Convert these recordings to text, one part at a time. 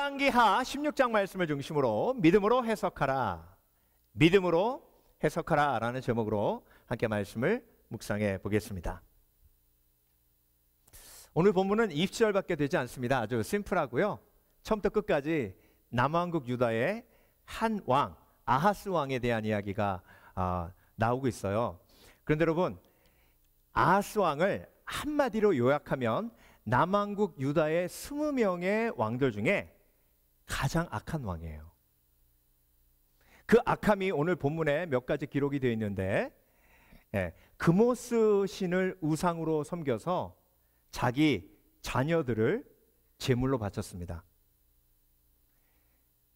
열왕기하 16장 말씀을 중심으로 믿음으로 해석하라, 믿음으로 해석하라 라는 제목으로 함께 말씀을 묵상해 보겠습니다. 오늘 본문은 20절밖에 되지 않습니다. 아주 심플하고요, 처음부터 끝까지 남왕국 유다의 한 왕, 아하스 왕에 대한 이야기가 나오고 있어요. 그런데 여러분, 아하스 왕을 한마디로 요약하면 남왕국 유다의 20명의 왕들 중에 가장 악한 왕이에요. 그 악함이 오늘 본문에 몇 가지 기록이 되어 있는데, 그모스 신을 우상으로 섬겨서 자기 자녀들을 제물로 바쳤습니다.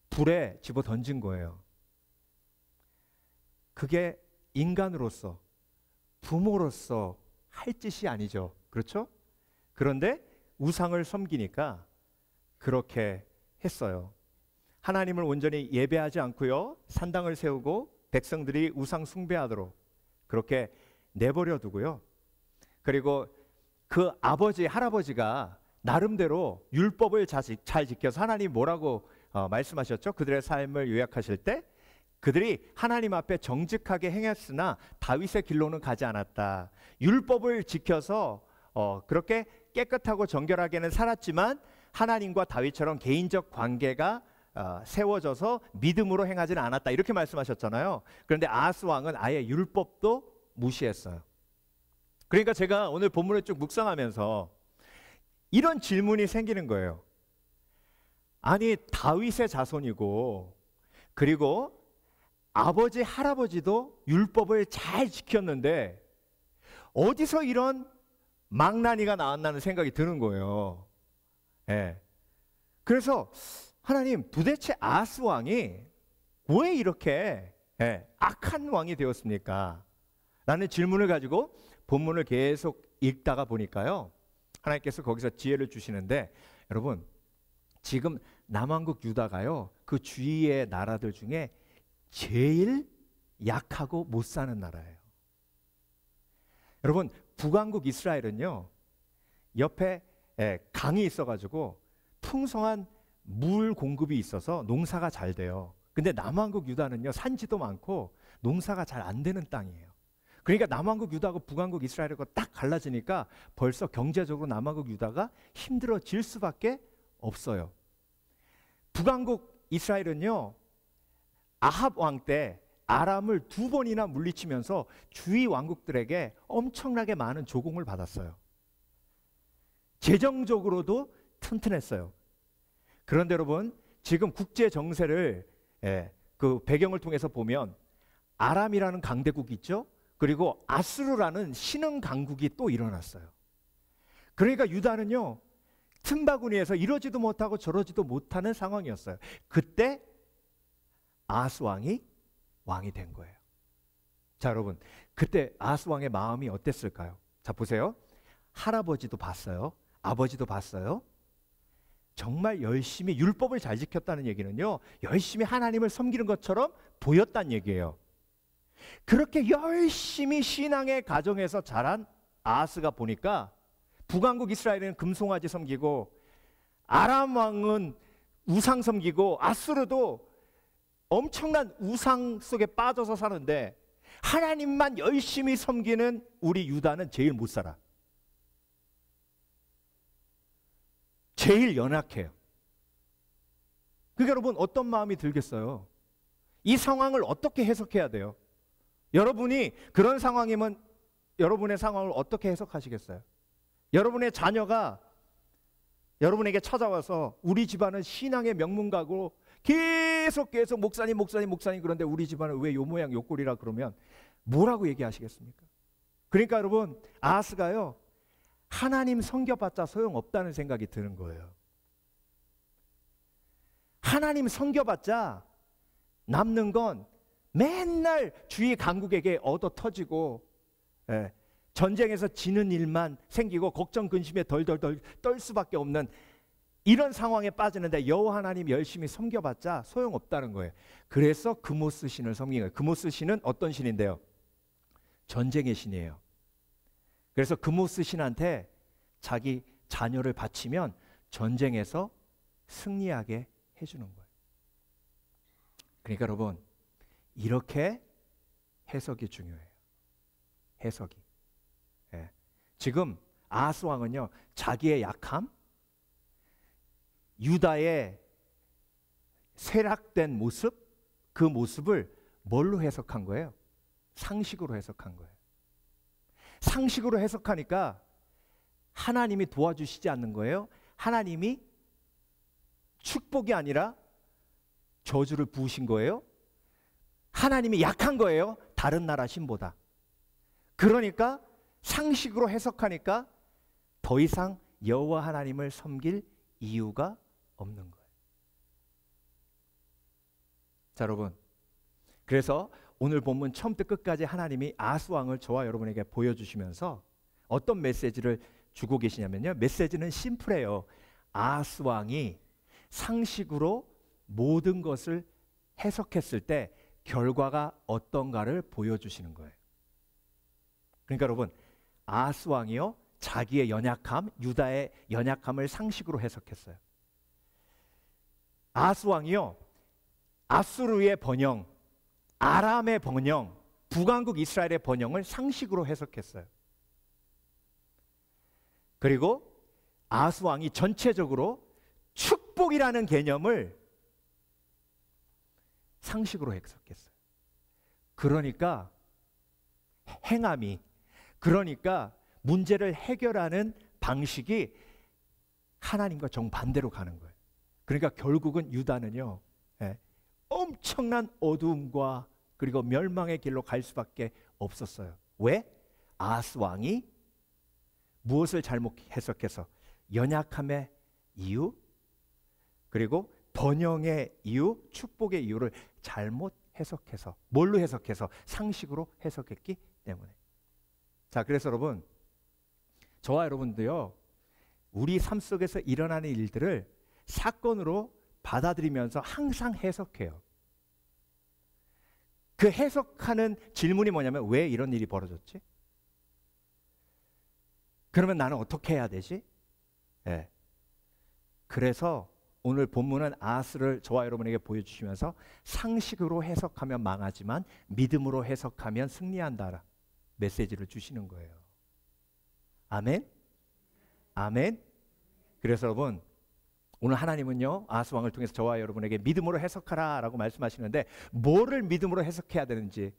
불에 집어 던진 거예요. 그게 인간으로서, 부모로서 할 짓이 아니죠. 그렇죠? 그런데 우상을 섬기니까 그렇게 했어요. 하나님을 온전히 예배하지 않고요, 산당을 세우고 백성들이 우상 숭배하도록 그렇게 내버려 두고요. 그리고 그 아버지, 할아버지가 나름대로 율법을 잘 지켜서 하나님 뭐라고 말씀하셨죠? 그들의 삶을 요약하실 때 그들이 하나님 앞에 정직하게 행했으나 다윗의 길로는 가지 않았다. 율법을 지켜서 그렇게 깨끗하고 정결하게는 살았지만 하나님과 다윗처럼 개인적 관계가 세워져서 믿음으로 행하지는 않았다, 이렇게 말씀하셨잖아요. 그런데 아하스 왕은 아예 율법도 무시했어요. 그러니까 제가 오늘 본문을 쭉 묵상하면서 이런 질문이 생기는 거예요. 아니, 다윗의 자손이고 그리고 아버지, 할아버지도 율법을 잘 지켰는데 어디서 이런 망나니가 나왔나는 생각이 드는 거예요. 그래서 하나님, 도대체 아하스 왕이 왜 이렇게 악한 왕이 되었습니까? 라는 질문을 가지고 본문을 계속 읽다가 보니까요, 하나님께서 거기서 지혜를 주시는데, 여러분, 지금 남왕국 유다가요, 그 주위의 나라들 중에 제일 약하고 못 사는 나라예요. 여러분, 북왕국 이스라엘은요, 옆에 강이 있어가지고 풍성한 물 공급이 있어서 농사가 잘 돼요. 근데 남왕국 유다는요, 산지도 많고 농사가 잘 안 되는 땅이에요. 그러니까 남왕국 유다하고 북왕국 이스라엘하고 딱 갈라지니까 벌써 경제적으로 남왕국 유다가 힘들어질 수밖에 없어요. 북왕국 이스라엘은요, 아합 왕 때 아람을 2번이나 물리치면서 주위 왕국들에게 엄청나게 많은 조공을 받았어요. 재정적으로도 튼튼했어요. 그런데 여러분, 지금 국제 정세를 그 배경을 통해서 보면 아람이라는 강대국이 있죠. 그리고 아수르라는 신흥 강국이 또 일어났어요. 그러니까 유다는요, 틈바구니에서 이러지도 못하고 저러지도 못하는 상황이었어요. 그때 아하스 왕이 된 거예요. 자, 여러분, 그때 아하스 왕의 마음이 어땠을까요? 자, 보세요. 할아버지도 봤어요. 아버지도 봤어요. 정말 열심히 율법을 잘 지켰다는 얘기는요, 열심히 하나님을 섬기는 것처럼 보였다는 얘기예요. 그렇게 열심히 신앙의 가정에서 자란 아하스가 보니까 북왕국 이스라엘은 금송아지 섬기고 아람 왕은 우상 섬기고 아수르도 엄청난 우상 속에 빠져서 사는데 하나님만 열심히 섬기는 우리 유다는 제일 못 살아. 제일 연약해요. 그러니까 여러분, 어떤 마음이 들겠어요? 이 상황을 어떻게 해석해야 돼요? 여러분이 그런 상황이면 여러분의 상황을 어떻게 해석하시겠어요? 여러분의 자녀가 여러분에게 찾아와서 우리 집안은 신앙의 명문가고 계속 목사님 그런데 우리 집안은 왜 요 모양 요 꼴이라 그러면 뭐라고 얘기하시겠습니까? 그러니까 여러분, 아하스가요, 하나님 섬겨봤자 소용없다는 생각이 드는 거예요. 하나님 섬겨봤자 남는 건 맨날 주위 강국에게 얻어 터지고 전쟁에서 지는 일만 생기고 걱정 근심에 덜덜덜 떨 수밖에 없는 이런 상황에 빠지는데 여호와 하나님 열심히 섬겨봤자 소용없다는 거예요. 그래서 그모스 신을 섬긴 거예요. 그모스 신은 어떤 신인데요? 전쟁의 신이에요. 그래서 그모스 신한테 자기 자녀를 바치면 전쟁에서 승리하게 해주는 거예요. 그러니까 여러분, 이렇게 해석이 중요해요. 해석이. 예. 지금 아하스 왕은요, 자기의 약함, 유다의 쇠락된 모습, 그 모습을 뭘로 해석한 거예요? 상식으로 해석한 거예요. 상식으로 해석하니까 하나님이 도와주시지 않는 거예요. 하나님이 축복이 아니라 저주를 부으신 거예요. 하나님이 약한 거예요. 다른 나라 신보다. 그러니까 상식으로 해석하니까 더 이상 여호와 하나님을 섬길 이유가 없는 거예요. 자, 여러분, 그래서 오늘 본문 처음부터 끝까지 하나님이 아하스 왕을 저와 여러분에게 보여주시면서 어떤 메시지를 주고 계시냐면요, 메시지는 심플해요. 아하스 왕이 상식으로 모든 것을 해석했을 때 결과가 어떤가를 보여주시는 거예요. 그러니까 여러분, 아하스 왕이요, 자기의 연약함, 유다의 연약함을 상식으로 해석했어요. 아하스 왕이요, 아수르의 번영, 아람의 번영, 북왕국 이스라엘의 번영을 상식으로 해석했어요. 그리고 아하스 왕이 전체적으로 축복이라는 개념을 상식으로 해석했어요. 그러니까 행함이, 그러니까 문제를 해결하는 방식이 하나님과 정반대로 가는 거예요. 그러니까 결국은 유다는요, 엄청난 어두움과 그리고 멸망의 길로 갈 수밖에 없었어요. 왜? 아하스 왕이 무엇을 잘못 해석해서? 연약함의 이유, 그리고 번영의 이유, 축복의 이유를 잘못 해석해서, 뭘로 해석해서? 상식으로 해석했기 때문에. 자, 그래서 여러분, 저와 여러분도요, 우리 삶 속에서 일어나는 일들을 사건으로 받아들이면서 항상 해석해요. 그 해석하는 질문이 뭐냐면, 왜 이런 일이 벌어졌지? 그러면 나는 어떻게 해야 되지? 네. 그래서 오늘 본문은 아하스를 저와 여러분에게 보여주시면서 상식으로 해석하면 망하지만 믿음으로 해석하면 승리한다라 메시지를 주시는 거예요. 아멘? 아멘? 그래서 여러분, 오늘 하나님은요, 아하스 왕을 통해서 저와 여러분에게 믿음으로 해석하라 라고 말씀하시는데, 뭐를 믿음으로 해석해야 되는지,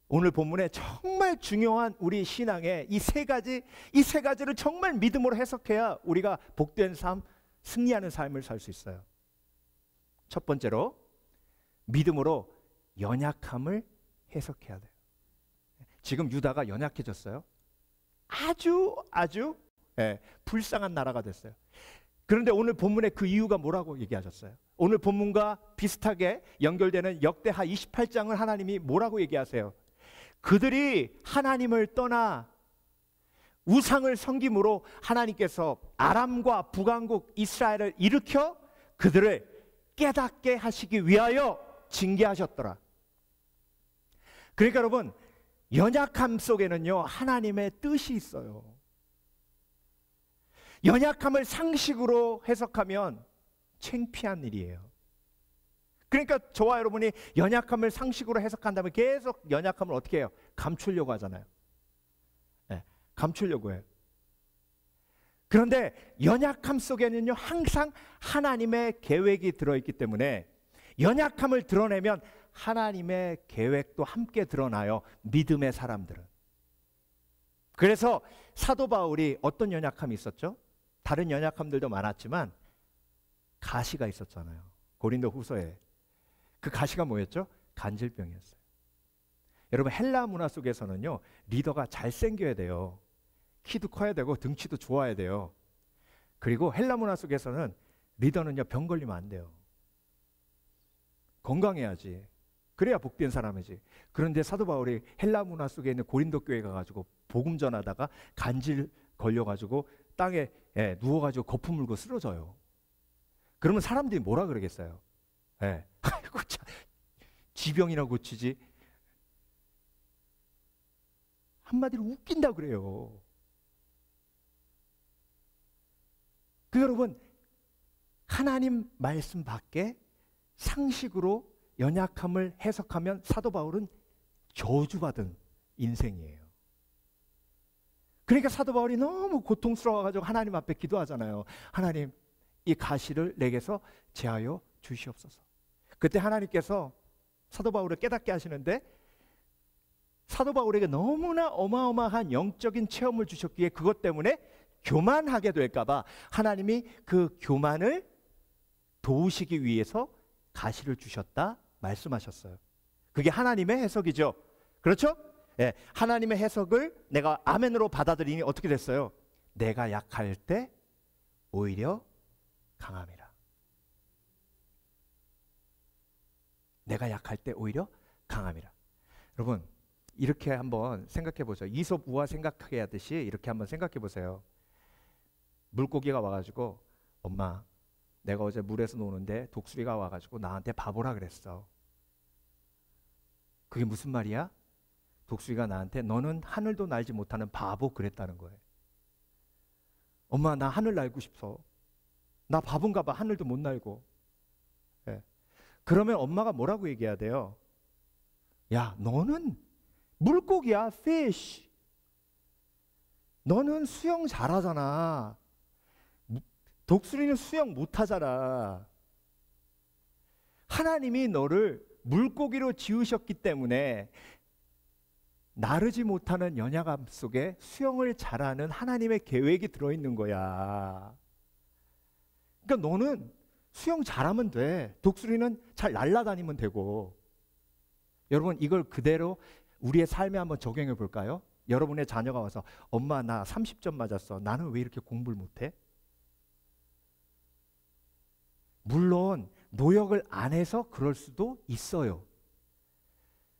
오늘 본문에 정말 중요한 우리 신앙의 이 세 가지를 정말 믿음으로 해석해야 우리가 복된 삶, 승리하는 삶을 살 수 있어요. 첫 번째로, 믿음으로 연약함을 해석해야 돼요. 지금 유다가 연약해졌어요. 아주 불쌍한 나라가 됐어요. 그런데 오늘 본문에 그 이유가 뭐라고 얘기하셨어요? 오늘 본문과 비슷하게 연결되는 역대하 28장을 하나님이 뭐라고 얘기하세요? 그들이 하나님을 떠나 우상을 섬김으로 하나님께서 아람과 북왕국 이스라엘을 일으켜 그들을 깨닫게 하시기 위하여 징계하셨더라. 그러니까 여러분, 연약함 속에는요, 하나님의 뜻이 있어요. 연약함을 상식으로 해석하면 창피한 일이에요. 그러니까 저와 여러분이 연약함을 상식으로 해석한다면 계속 연약함을 어떻게 해요? 감추려고 하잖아요. 네, 감추려고 해요. 그런데 연약함 속에는요, 항상 하나님의 계획이 들어있기 때문에 연약함을 드러내면 하나님의 계획도 함께 드러나요. 믿음의 사람들은. 그래서 사도 바울이 어떤 연약함이 있었죠? 다른 연약함들도 많았지만 가시가 있었잖아요. 고린도 후서에. 그 가시가 뭐였죠? 간질병이었어요. 여러분, 헬라 문화 속에서는요, 리더가 잘생겨야 돼요. 키도 커야 되고 등치도 좋아야 돼요. 그리고 헬라 문화 속에서는 리더는요, 병 걸리면 안 돼요. 건강해야지. 그래야 복된 사람이지. 그런데 사도 바울이 헬라 문화 속에 있는 고린도 교회 가가지고 복음 전하다가 간질 걸려가지고 땅에 누워가지고 거품 물고 쓰러져요. 그러면 사람들이 뭐라 그러겠어요? 아이고 참, 지병이나 고치지. 한마디로 웃긴다 그래요. 그 여러분, 하나님 말씀 밖에 상식으로 연약함을 해석하면 사도 바울은 저주받은 인생이에요. 그러니까 사도 바울이 너무 고통스러워가지고 하나님 앞에 기도하잖아요. 하나님, 이 가시를 내게서 제하여 주시옵소서. 그때 하나님께서 사도 바울을 깨닫게 하시는데, 사도 바울에게 너무나 어마어마한 영적인 체험을 주셨기에 그것 때문에 교만하게 될까봐 하나님이 그 교만을 도우시기 위해서 가시를 주셨다 말씀하셨어요. 그게 하나님의 해석이죠. 그렇죠? 예, 하나님의 해석을 내가 아멘으로 받아들이니 어떻게 됐어요? 내가 약할 때 오히려 강함이라. 내가 약할 때 오히려 강함이라. 여러분, 이렇게 한번 생각해 보세요. 이솝 우화 생각하게 하듯이 이렇게 한번 생각해 보세요. 물고기가 와가지고, 엄마, 내가 어제 물에서 노는데 독수리가 와가지고 나한테 바보라 그랬어. 그게 무슨 말이야? 독수리가 나한테 너는 하늘도 날지 못하는 바보 그랬다는 거예요. 엄마, 나 하늘 날고 싶어. 나 바본가 봐. 하늘도 못 날고. 예. 그러면 엄마가 뭐라고 얘기해야 돼요? 야, 너는 물고기야, fish. 너는 수영 잘하잖아. 독수리는 수영 못하잖아. 하나님이 너를 물고기로 지으셨기 때문에 나르지 못하는 연약함 속에 수영을 잘하는 하나님의 계획이 들어있는 거야. 그러니까 너는 수영 잘하면 돼. 독수리는 잘 날아다니면 되고. 여러분, 이걸 그대로 우리의 삶에 한번 적용해 볼까요? 여러분의 자녀가 와서, 엄마, 나 30점 맞았어. 나는 왜 이렇게 공부를 못해? 물론 노력을 안 해서 그럴 수도 있어요.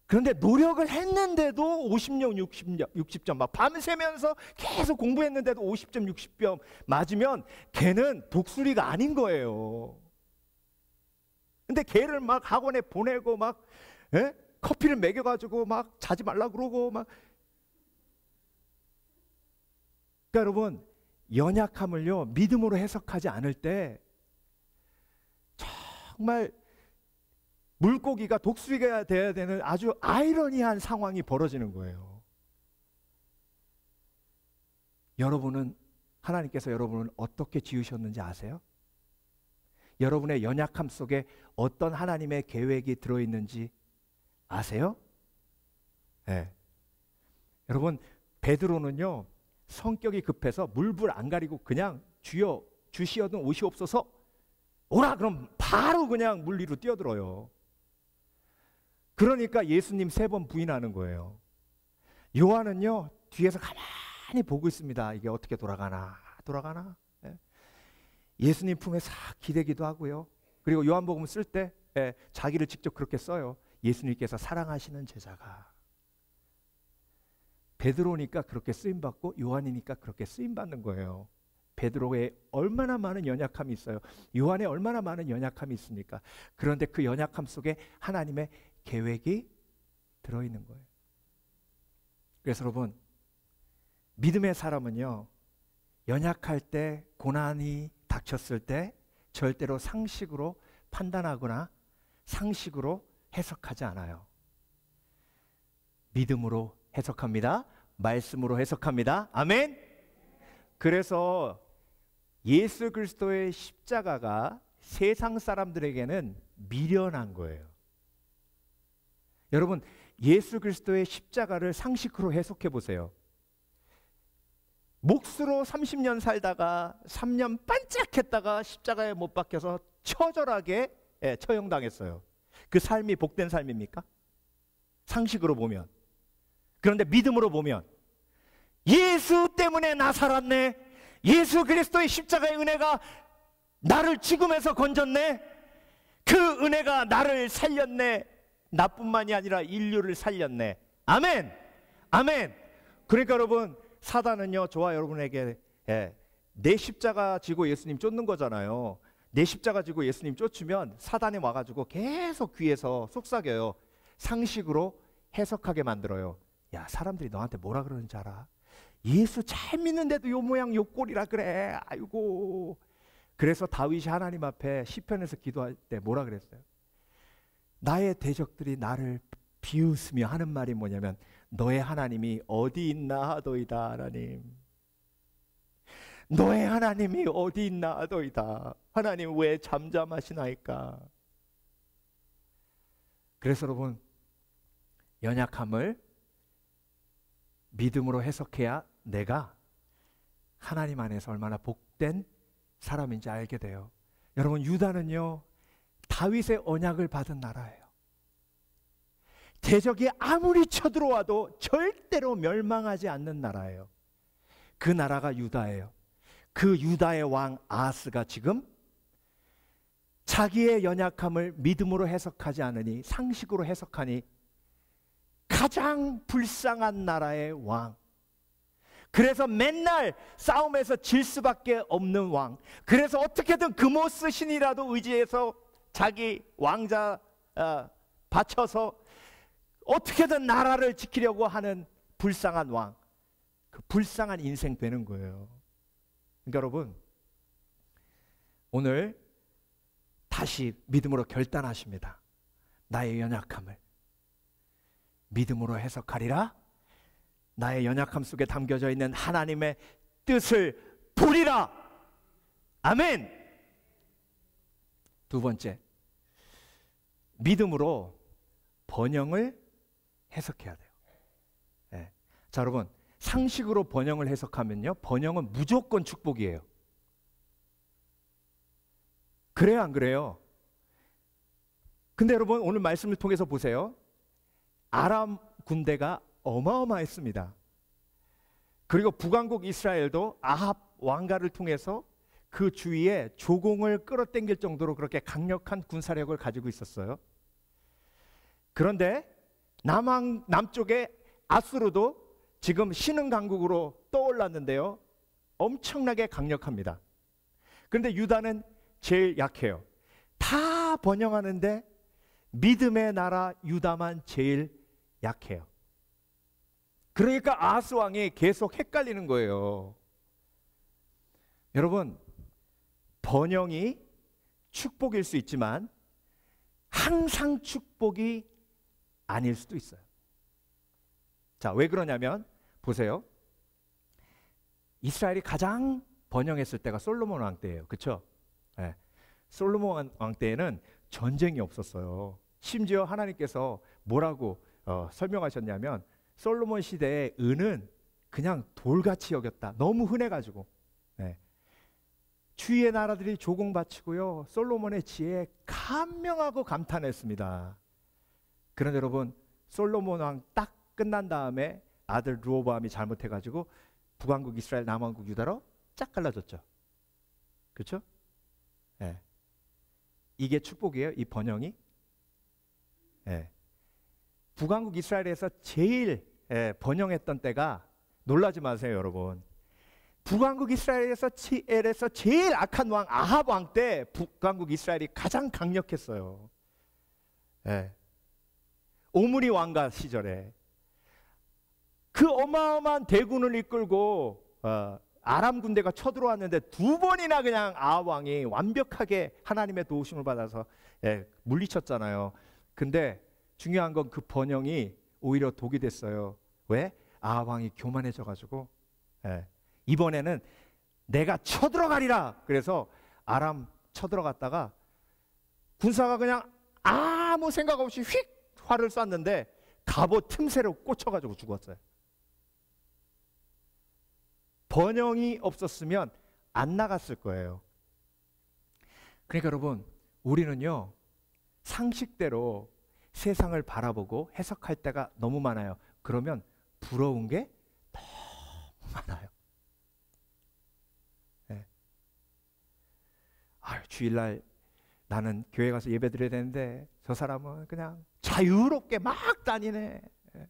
그런데 노력을 했는데도 50점, 60점 막 밤새면서 계속 공부했는데도 50점, 60점 맞으면 걔는 독수리가 아닌 거예요. 근데 걔를 막 학원에 보내고 막 커피를 먹여가지고 막 자지 말라 그러고 막. 그러니까 여러분, 연약함을요 믿음으로 해석하지 않을 때 정말 물고기가 독수리가 되어야 되는 아주 아이러니한 상황이 벌어지는 거예요. 여러분은, 하나님께서 여러분을 어떻게 지으셨는지 아세요? 여러분의 연약함 속에 어떤 하나님의 계획이 들어있는지 아세요? 네. 여러분, 베드로는요 성격이 급해서 물불 안 가리고 그냥 주여 주시어든 오시옵소서, 오라 그럼 바로 그냥 물 위로 뛰어들어요. 그러니까 예수님 3번 부인하는 거예요. 요한은요 뒤에서 가만히 보고 있습니다. 이게 어떻게 돌아가나. 예. 예수님 품에 싹 기대기도 하고요. 그리고 요한복음 쓸 때 자기를 직접 그렇게 써요. 예수님께서 사랑하시는 제자가. 베드로니까 그렇게 쓰임받고 요한이니까 그렇게 쓰임받는 거예요. 베드로에 얼마나 많은 연약함이 있어요. 요한에 얼마나 많은 연약함이 있습니까? 그런데 그 연약함 속에 하나님의 계획이 들어있는 거예요. 그래서 여러분, 믿음의 사람은요 연약할 때, 고난이 닥쳤을 때 절대로 상식으로 판단하거나 상식으로 해석하지 않아요. 믿음으로 해석합니다. 말씀으로 해석합니다. 아멘. 그래서 예수 그리스도의 십자가가 세상 사람들에게는 미련한 거예요. 여러분, 예수 그리스도의 십자가를 상식으로 해석해 보세요. 몫으로 30년 살다가 3년 반짝했다가 십자가에 못 박혀서 처절하게 처형당했어요. 그 삶이 복된 삶입니까? 상식으로 보면. 그런데 믿음으로 보면, 예수 때문에 나 살았네. 예수 그리스도의 십자가의 은혜가 나를 죽음에서 건졌네. 그 은혜가 나를 살렸네. 나뿐만이 아니라 인류를 살렸네. 아멘. 아멘. 그러니까 여러분, 사단은요 저와 여러분에게 내 십자가 지고 예수님 쫓는 거잖아요. 내 십자가 지고 예수님 쫓으면 사단이 와가지고 계속 귀에서 속삭여요. 상식으로 해석하게 만들어요. 야, 사람들이 너한테 뭐라 그러는지 알아? 예수 잘 믿는데도 요 모양 요 꼴이라 그래. 아이고. 그래서 다윗이 하나님 앞에 시편에서 기도할 때 뭐라 그랬어요? 나의 대적들이 나를 비웃으며 하는 말이 뭐냐면 너의 하나님이 어디 있나 하도이다. 하나님, 너의 하나님이 어디 있나 하도이다. 하나님 왜 잠잠하시나이까? 그래서 여러분, 연약함을 믿음으로 해석해야 내가 하나님 안에서 얼마나 복된 사람인지 알게 돼요. 여러분, 유다는요 다윗의 언약을 받은 나라예요. 대적이 아무리 쳐들어와도 절대로 멸망하지 않는 나라예요. 그 나라가 유다예요. 그 유다의 왕 아하스가 지금 자기의 연약함을 믿음으로 해석하지 않으니 상식으로 해석하니 가장 불쌍한 나라의 왕, 그래서 맨날 싸움에서 질 수밖에 없는 왕, 그래서 어떻게든 그모스 신이라도 의지해서 자기 왕자 바쳐서 어떻게든 나라를 지키려고 하는 불쌍한 왕, 그 불쌍한 인생 되는 거예요. 그러니까 여러분, 오늘 다시 믿음으로 결단하십니다. 나의 연약함을 믿음으로 해석하리라. 나의 연약함 속에 담겨져 있는 하나님의 뜻을 보리라. 아멘. 두 번째, 믿음으로 번영을 해석해야 돼요. 네. 자, 여러분, 상식으로 번영을 해석하면요, 번영은 무조건 축복이에요. 그래요, 안 그래요? 근데 여러분, 오늘 말씀을 통해서 보세요. 아람 군대가 어마어마했습니다. 그리고 북왕국 이스라엘도 아합 왕가를 통해서 그 주위에 조공을 끌어당길 정도로 그렇게 강력한 군사력을 가지고 있었어요. 그런데 남쪽에 아수르도 지금 신흥강국으로 떠올랐는데요, 엄청나게 강력합니다. 그런데 유다는 제일 약해요. 다 번영하는데 믿음의 나라 유다만 제일 약해요. 그러니까 아하스 왕이 계속 헷갈리는 거예요. 여러분, 번영이 축복일 수 있지만 항상 축복이 아닐 수도 있어요. 자, 왜 그러냐면 보세요. 이스라엘이 가장 번영했을 때가 솔로몬 왕 때예요. 그렇죠? 네. 솔로몬 왕 때에는 전쟁이 없었어요. 심지어 하나님께서 뭐라고 설명하셨냐면 솔로몬 시대의 은은 그냥 돌같이 여겼다. 너무 흔해가지고. 네. 주위의 나라들이 조공바치고요, 솔로몬의 지혜에 감명하고 감탄했습니다. 그런데 여러분, 솔로몬 왕 딱 끝난 다음에 아들 르호보암이 잘못해가지고 북왕국 이스라엘, 남왕국 유다로 쫙 갈라졌죠. 그렇죠? 네. 이게 축복이에요, 이 번영이. 네. 북왕국 이스라엘에서 제일 번영했던 때가, 놀라지 마세요 여러분, 북왕국 이스라엘에서 제일 악한 왕 아합 왕 때 북왕국 이스라엘이 가장 강력했어요. 네. 오므리 왕가 시절에 그 어마어마한 대군을 이끌고 아람 군대가 쳐들어왔는데 두 번이나 그냥 아합 왕이 완벽하게 하나님의 도우심을 받아서 물리쳤잖아요. 근데 중요한 건 그 번영이 오히려 독이 됐어요. 왜? 아합 왕이 교만해져가지고 이번에는 내가 쳐들어가리라. 그래서 아람 쳐들어갔다가 군사가 그냥 아무 생각 없이 휙 활을 쐈는데 갑옷 틈새로 꽂혀가지고 죽었어요. 번영이 없었으면 안 나갔을 거예요. 그러니까 여러분, 우리는요 상식대로 세상을 바라보고 해석할 때가 너무 많아요. 그러면 부러운 게 너무 많아요. 네. 아유, 주일날 나는 교회 가서 예배 드려야 되는데 저 사람은 그냥 자유롭게 막 다니네. 네.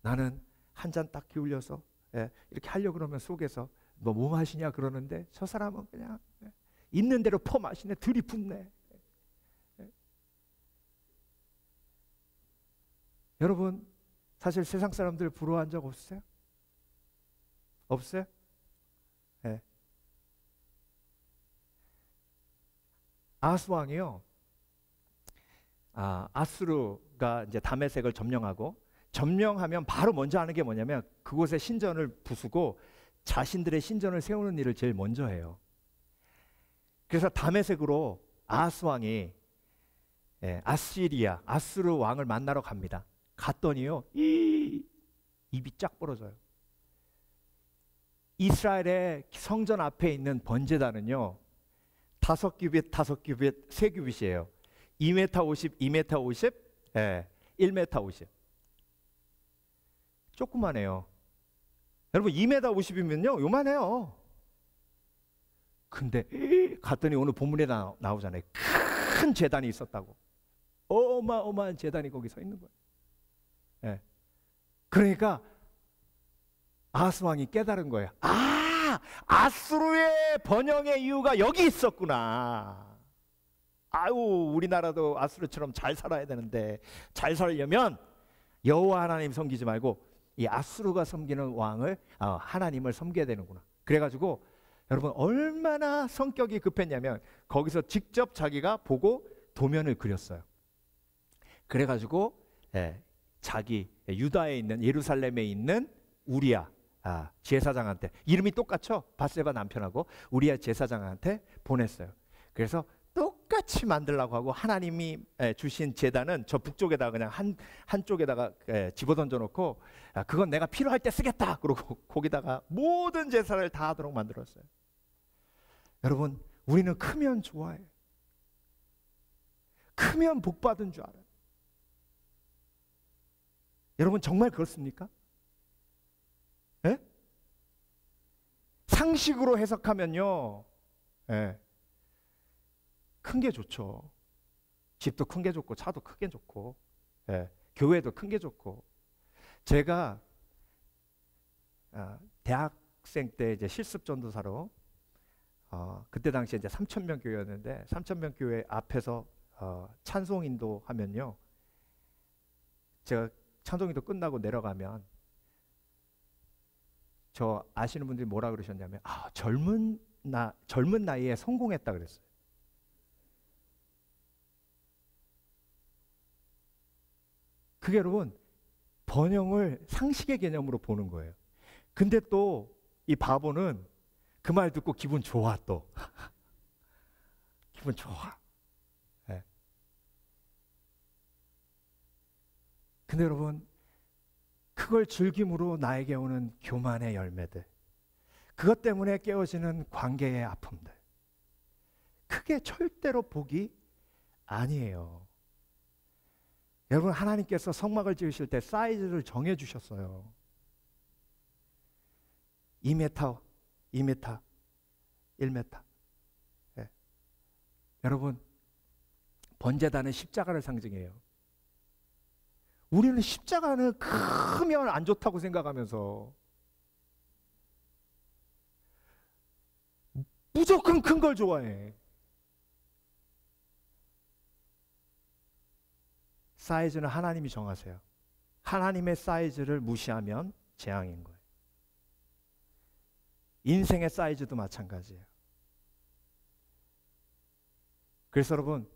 나는 한 잔 딱 기울여서 이렇게 하려고 그러면 속에서 너 뭐 마시냐 그러는데 저 사람은 그냥 있는 대로 퍼 마시네, 들이붓네. 여러분, 사실 세상 사람들 부러워한 적 없으세요? 없어요? 네. 아하스 왕이요. 아수르가 이제 다메섹을 점령하면 바로 먼저 하는 게 뭐냐면 그곳에 신전을 부수고 자신들의 신전을 세우는 일을 제일 먼저 해요. 그래서 다메섹으로 아하스 왕이 아수르 왕을 만나러 갑니다. 갔더니요, 입이 쫙 벌어져요. 이스라엘의 성전 앞에 있는 번제단은요, 5규빗, 5규빗, 3규빗이에요. 2m 50, 2m 50, 1m 50. 조그만해요. 여러분 2m 50이면요 요만해요. 근데 갔더니 오늘 본문에 나오잖아요. 큰 제단이 있었다고. 어마어마한 제단이 거기 서 있는 거예요. 그러니까 아하스 왕이 깨달은 거예요. 아수르의 번영의 이유가 여기 있었구나. 아유, 우리나라도 아수르처럼 잘 살아야 되는데 잘 살려면 여호와 하나님 섬기지 말고 이 아수르가 섬기는 왕을 하나님을 섬겨야 되는구나. 그래가지고 여러분 얼마나 성격이 급했냐면 거기서 직접 자기가 보고 도면을 그렸어요. 그래가지고 자기 유다에 있는 예루살렘에 있는 우리야 제사장한테, 이름이 똑같죠? 밧세바 남편하고 우리야 제사장한테 보냈어요. 그래서 똑같이 만들라고 하고 하나님이 주신 제단은 저 북쪽에다가 그냥 한쪽에다가 집어던져 놓고 그건 내가 필요할 때 쓰겠다 그러고 거기다가 모든 제사를 다 하도록 만들었어요. 여러분 우리는 크면 좋아해요. 크면 복 받은 줄 알아요. 여러분 정말 그렇습니까? 상식으로 해석하면요, 큰 게 좋죠. 집도 큰 게 좋고 차도 크게 좋고 교회도 큰 게 좋고. 제가 대학생 때 이제 실습 전도사로 그때 당시에 이제 3,000명 교회였는데 3,000명 교회 앞에서 찬송 인도하면요, 제가 찬송 인도 끝나고 내려가면 저 아시는 분들이 뭐라 그러셨냐면 젊은 나이에 성공했다 그랬어요. 그게 여러분 번영을 상식의 개념으로 보는 거예요. 근데 또 이 바보는 그 말 듣고 기분 좋아. 또 기분 좋아. 근데 여러분 그걸 즐김으로 나에게 오는 교만의 열매들, 그것 때문에 깨어지는 관계의 아픔들, 그게 절대로 복이 아니에요. 여러분 하나님께서 성막을 지으실 때 사이즈를 정해 주셨어요. 2m, 2m, 1m. 여러분 번제단은 십자가를 상징해요. 우리는 십자가는 크면 안 좋다고 생각하면서 무조건 큰 걸 좋아해. 사이즈는 하나님이 정하세요. 하나님의 사이즈를 무시하면 재앙인 거예요. 인생의 사이즈도 마찬가지예요. 그래서 여러분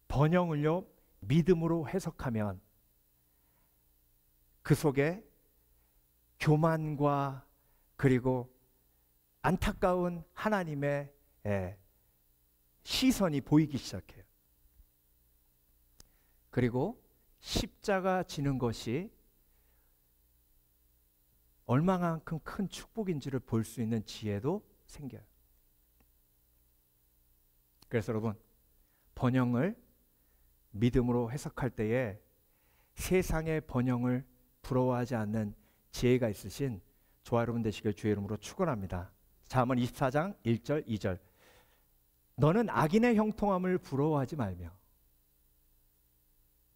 번영을요 믿음으로 해석하면 그 속에 교만과 그리고 안타까운 하나님의 시선이 보이기 시작해요. 그리고 십자가 지는 것이 얼마만큼 큰 축복인지를 볼 수 있는 지혜도 생겨요. 그래서 여러분 번영을 믿음으로 해석할 때에 세상의 번영을 부러워하지 않는 지혜가 있으신 저와 여러분 되시길 주의 이름으로 축원합니다. 잠언 24장 1절 2절. 너는 악인의 형통함을 부러워하지 말며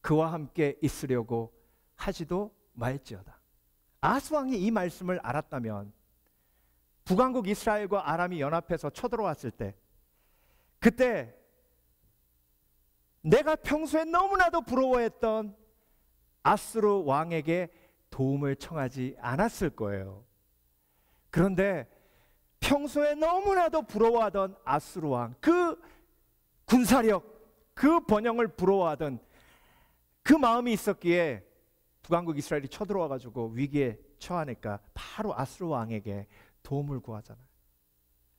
그와 함께 있으려고 하지도 말지어다. 아하스 왕이 이 말씀을 알았다면 북왕국 이스라엘과 아람이 연합해서 쳐들어왔을 때 그때 내가 평소에 너무나도 부러워했던 아수르 왕에게 도움을 청하지 않았을 거예요. 그런데 평소에 너무나도 부러워하던 아수르 왕, 그 군사력, 그 번영을 부러워하던 그 마음이 있었기에 북왕국 이스라엘이 쳐들어와 가지고 위기에 처하니까 바로 아수르 왕에게 도움을 구하잖아요.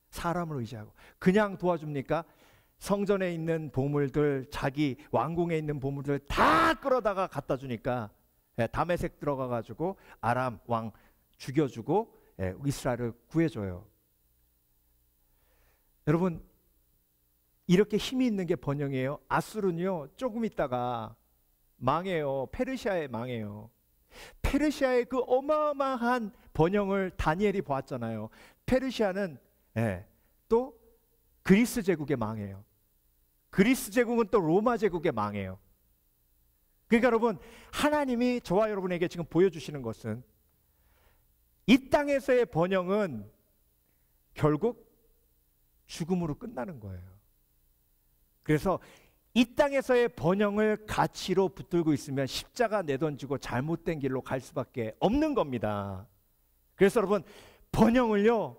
사람을 의지하고. 그냥 도와줍니까? 성전에 있는 보물들, 자기 왕궁에 있는 보물들 다 끌어다가 갖다 주니까 다메섹 들어가 가지고 아람 왕 죽여주고 이스라엘을 구해줘요. 여러분, 이렇게 힘이 있는 게 번영이에요. 아수르는요, 조금 있다가 망해요. 페르시아에 망해요. 페르시아의 그 어마어마한 번영을 다니엘이 보았잖아요. 페르시아는 또 그리스 제국에 망해요. 그리스 제국은 또 로마 제국에 망해요. 그러니까 여러분, 하나님이 저와 여러분에게 지금 보여주시는 것은 이 땅에서의 번영은 결국 죽음으로 끝나는 거예요. 그래서 이 땅에서의 번영을 가치로 붙들고 있으면 십자가 내던지고 잘못된 길로 갈 수밖에 없는 겁니다. 그래서 여러분, 번영을요,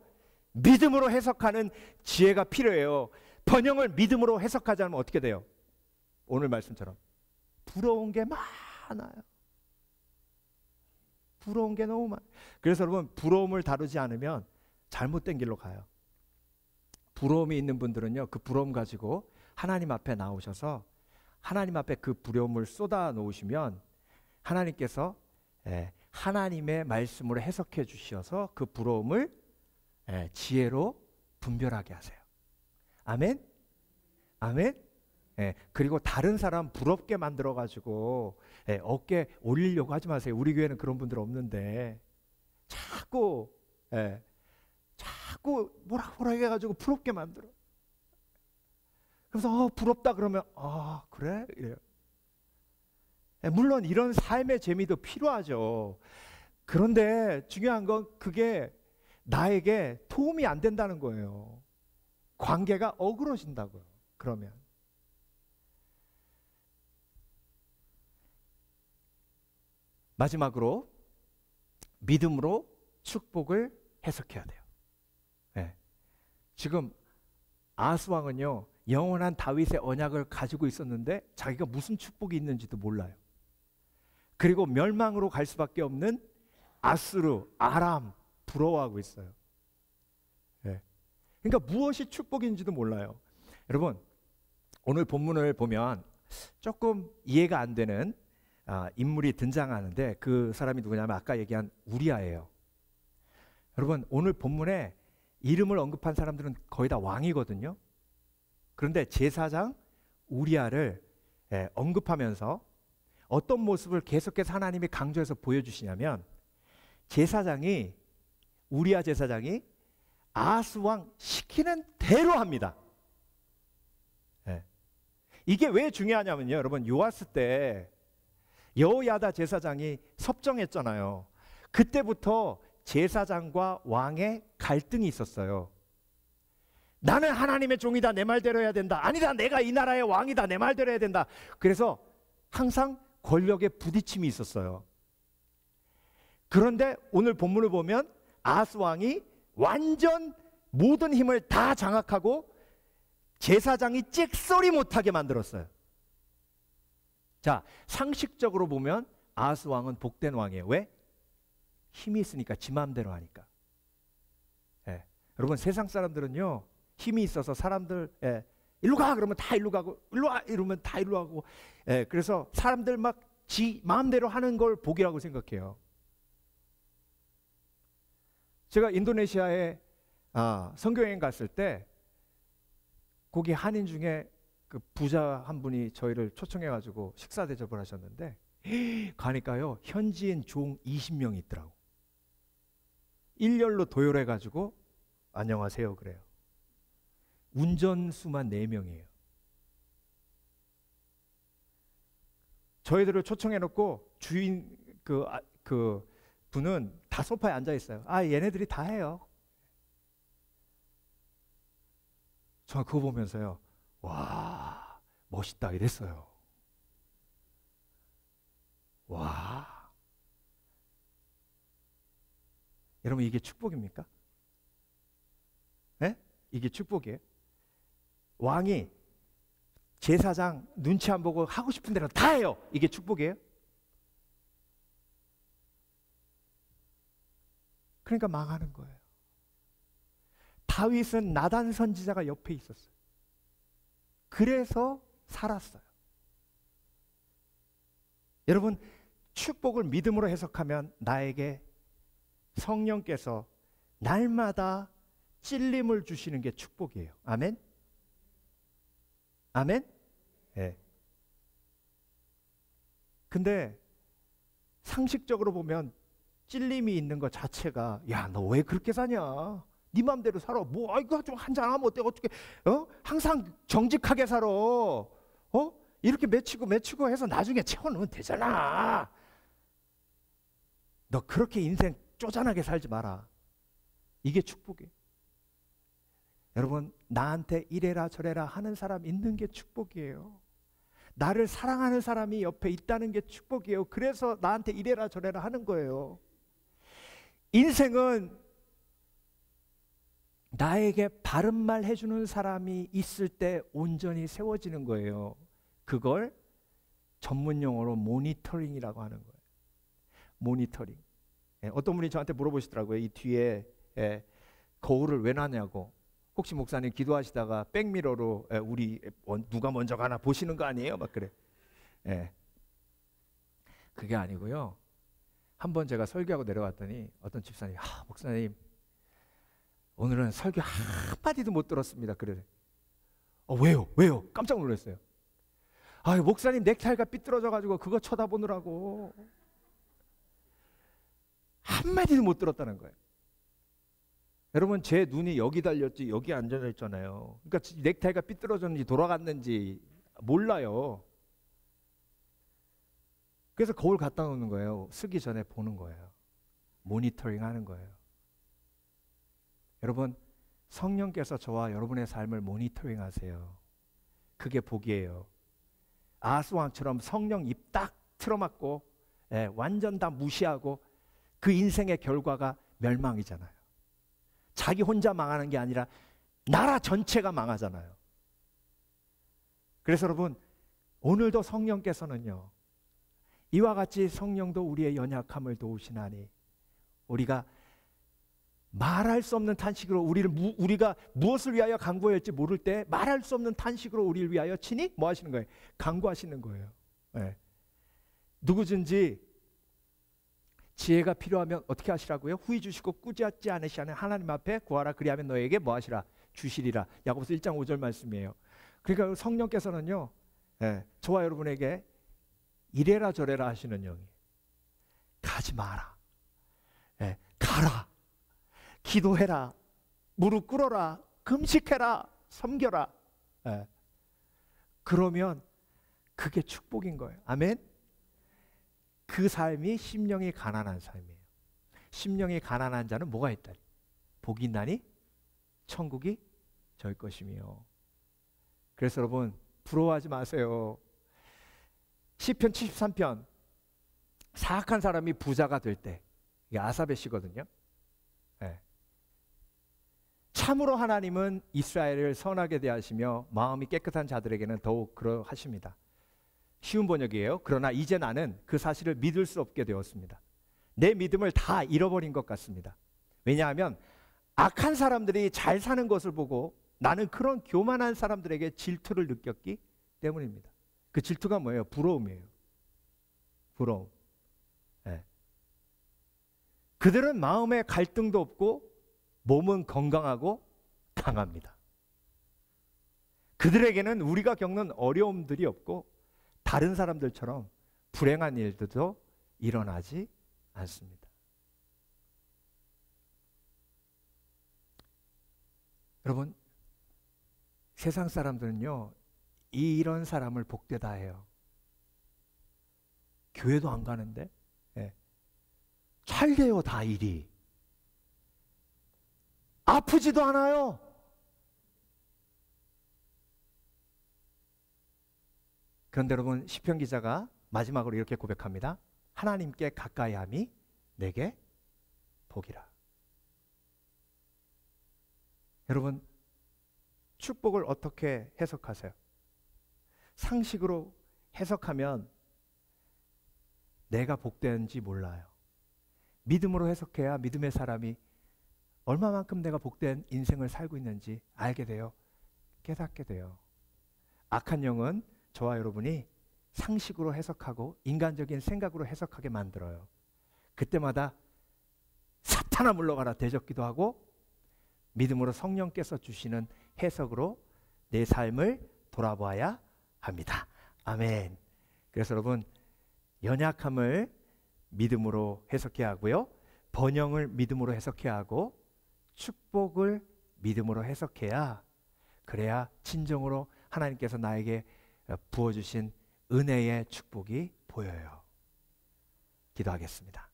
믿음으로 해석하는 지혜가 필요해요. 번영을 믿음으로 하지 않으면 어떻게 돼요? 오늘 말씀처럼 부러운 게 많아요. 부러운 게 너무 많아요. 그래서 여러분, 부러움을 다루지 않으면 잘못된 길로 가요. 부러움이 있는 분들은요, 그 부러움 가지고 하나님 앞에 나오셔서 하나님 앞에 그 부러움을 쏟아 놓으시면 하나님께서 하나님의 말씀으로 해석해 주셔서 그 부러움을 지혜로 분별하게 하세요. 아멘? 아멘? 그리고 다른 사람 부럽게 만들어 가지고 어깨 올리려고 하지 마세요. 우리 교회는 그런 분들 없는데 자꾸 뭐라 해가지고 부럽게 만들어. 그래서 부럽다 그러면 그래? 이래요. 물론 이런 삶의 재미도 필요하죠. 그런데 중요한 건 그게 나에게 도움이 안 된다는 거예요. 관계가 어그러진다고요. 그러면 마지막으로 믿음으로 축복을 해석해야 돼요. 지금 아하스 왕은요, 영원한 다윗의 언약을 가지고 있었는데 자기가 무슨 축복이 있는지도 몰라요. 그리고 멸망으로 갈 수밖에 없는 아수르, 아람 부러워하고 있어요. 그러니까 무엇이 축복인지도 몰라요. 여러분, 오늘 본문을 보면 조금 이해가 안 되는 인물이 등장하는데 그 사람이 누구냐면 아까 얘기한 우리아예요. 여러분, 오늘 본문에 이름을 언급한 사람들은 거의 다 왕이거든요. 그런데 제사장 우리아를 언급하면서 어떤 모습을 계속해서 하나님이 강조해서 보여주시냐면 우리아 제사장이 아하스 왕 시키는 대로 합니다. 이게 왜 중요하냐면요, 여러분, 요아스 때 여호야다 제사장이 섭정했잖아요. 그때부터 제사장과 왕의 갈등이 있었어요. 나는 하나님의 종이다, 내 말대로 해야 된다. 아니다, 내가 이 나라의 왕이다, 내 말대로 해야 된다. 그래서 항상 권력의 부딪힘이 있었어요. 그런데 오늘 본문을 보면 아하스 왕이 완전 모든 힘을 다 장악하고 제사장이 찍소리 못하게 만들었어요. 자, 상식적으로 보면 아하스 왕은 복된 왕이에요. 왜? 힘이 있으니까, 지 마음대로 하니까. 여러분, 세상 사람들은요, 힘이 있어서 사람들 일로 가 그러면 다 일로 가고, 일로 와 이러면 다 일로 가고, 그래서 사람들 막 지 마음대로 하는 걸 복이라고 생각해요. 제가 인도네시아에 선교여행 갔을 때 거기 한인 중에 그 부자 한 분이 저희를 초청해가지고 식사 대접을 하셨는데 가니까요, 현지인 종 20명이 있더라고. 일렬로 도열해가지고 안녕하세요 그래요. 운전수만 4명이에요. 저희들을 초청해놓고 주인 그 분은 다 소파에 앉아 있어요. 얘네들이 다 해요. 저 그거 보면서요, 와, 멋있다 이랬어요. 와, 여러분, 이게 축복입니까? 이게 축복이에요. 왕이 제사장 눈치 안 보고 하고 싶은 대로 다 해요. 이게 축복이에요? 그러니까 망하는 거예요. 다윗은 나단 선지자가 옆에 있었어요. 그래서 살았어요. 여러분, 축복을 믿음으로 해석하면 나에게 성령께서 날마다 찔림을 주시는 게 축복이에요. 아멘? 아멘? 네. 근데 상식적으로 보면 찔림이 있는 것 자체가, 야, 너 왜 그렇게 사냐? 네 맘대로 살아. 뭐 이거 좀 한잔 하면 어때? 어떻게? 항상 정직하게 살아. 이렇게 맺히고 해서 나중에 채워넣으면 되잖아. 너 그렇게 인생 쪼잔하게 살지 마라. 이게 축복이에요. 여러분, 나한테 이래라 저래라 하는 사람 있는 게 축복이에요. 나를 사랑하는 사람이 옆에 있다는 게 축복이에요. 그래서 나한테 이래라 저래라 하는 거예요. 인생은 나에게 바른 말 해주는 사람이 있을 때 온전히 세워지는 거예요. 그걸 전문 용어로 모니터링이라고 하는 거예요. 모니터링. 어떤 분이 저한테 물어보시더라고요. 이 뒤에 거울을 왜 놨냐고. 혹시 목사님 기도하시다가 백미러로 우리 누가 먼저 가나 보시는 거 아니에요? 막 그래. 그게 아니고요. 한번 제가 설교하고 내려왔더니 어떤 집사님이, 목사님 오늘은 설교 한마디도 못 들었습니다. 그래. 왜요? 깜짝 놀랐어요. 목사님 넥타이가 삐뚤어져가지고 그거 쳐다보느라고 한마디도 못 들었다는 거예요. 여러분, 제 눈이 여기 달렸지 여기 앉아 있잖아요. 그러니까 넥타이가 삐뚤어졌는지 돌아갔는지 몰라요. 그래서 거울 갖다 놓는 거예요. 쓰기 전에 보는 거예요. 모니터링 하는 거예요. 여러분, 성령께서 저와 여러분의 삶을 모니터링 하세요. 그게 복이에요. 아하스왕처럼 성령 입 딱 틀어막고 완전 다 무시하고 그 인생의 결과가 멸망이잖아요. 자기 혼자 망하는 게 아니라 나라 전체가 망하잖아요. 그래서 여러분, 오늘도 성령께서는요, 이와 같이 성령도 우리의 연약함을 도우시나니 우리가 말할 수 없는 탄식으로 우리가 무엇을 위하여 간구해야 할지 모를 때 말할 수 없는 탄식으로 우리를 위하여 친히 뭐 하시는 거예요? 간구하시는 거예요. 누구든지 지혜가 필요하면 어떻게 하시라고요? 후히 주시고 꾸짖지 않으시는 하나님 앞에 구하라. 그리하면 너에게 뭐 하시라? 주시리라. 야고보서 1장 5절 말씀이에요. 그러니까 성령께서는요, 저와 여러분에게 이래라 저래라 하시는 영이, 가지 마라, 가라, 기도해라, 무릎 꿇어라, 금식해라, 섬겨라. 그러면 그게 축복인 거예요. 아멘. 그 삶이 심령이 가난한 삶이에요. 심령이 가난한 자는 뭐가 있다니? 복이 있나니 천국이 저희 것이며. 그래서 여러분, 부러워하지 마세요. 시편 73편, 사악한 사람이 부자가 될 때, 이게 아사베 시거든요. 참으로 하나님은 이스라엘을 선하게 대하시며 마음이 깨끗한 자들에게는 더욱 그러하십니다. 쉬운 번역이에요. 그러나 이제 나는 그 사실을 믿을 수 없게 되었습니다. 내 믿음을 다 잃어버린 것 같습니다. 왜냐하면 악한 사람들이 잘 사는 것을 보고 나는 그런 교만한 사람들에게 질투를 느꼈기 때문입니다. 그 질투가 뭐예요? 부러움이에요. 부러움. 그들은 마음에 갈등도 없고 몸은 건강하고 강합니다. 그들에게는 우리가 겪는 어려움들이 없고 다른 사람들처럼 불행한 일들도 일어나지 않습니다. 여러분, 세상 사람들은요, 이런 사람을 복되다 해요. 교회도 안 가는데 잘 돼요. 다 일이 아프지도 않아요. 그런데 여러분, 시편 기자가 마지막으로 이렇게 고백합니다. 하나님께 가까이함이 내게 복이라. 여러분, 축복을 어떻게 해석하세요? 상식으로 해석하면 내가 복된지 몰라요. 믿음으로 해석해야 믿음의 사람이 얼마만큼 내가 복된 인생을 살고 있는지 알게 돼요. 깨닫게 돼요. 악한 영은 저와 여러분이 상식으로 해석하고 인간적인 생각으로 해석하게 만들어요. 그때마다 사탄아 물러가라 대적기도 하고 믿음으로 성령께서 주시는 해석으로 내 삶을 돌아봐야 합니다. 아멘. 그래서 여러분, 연약함을 믿음으로 해석해야 하고요. 번영을 믿음으로 해석해야 하고 축복을 믿음으로 해석해야, 그래야 진정으로 하나님께서 나에게 부어주신 은혜의 축복이 보여요. 기도하겠습니다.